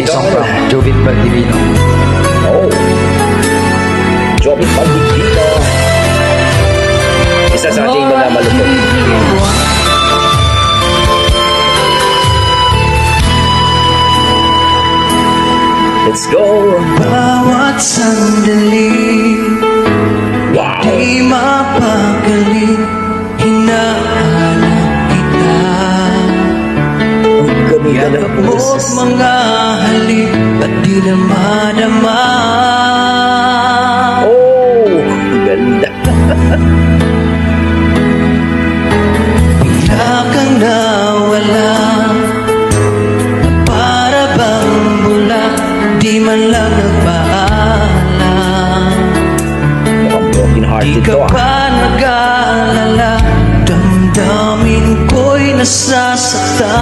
a song from Jovit Baldivino. Oh, Jovit Baldivino. Isa sa ating mga malupit. Let's go! Bawat sandali, Wow! di mapagaling, hinahanap kita. Ang ganda ng Yakap mo't boses. mga halik, at di na madama.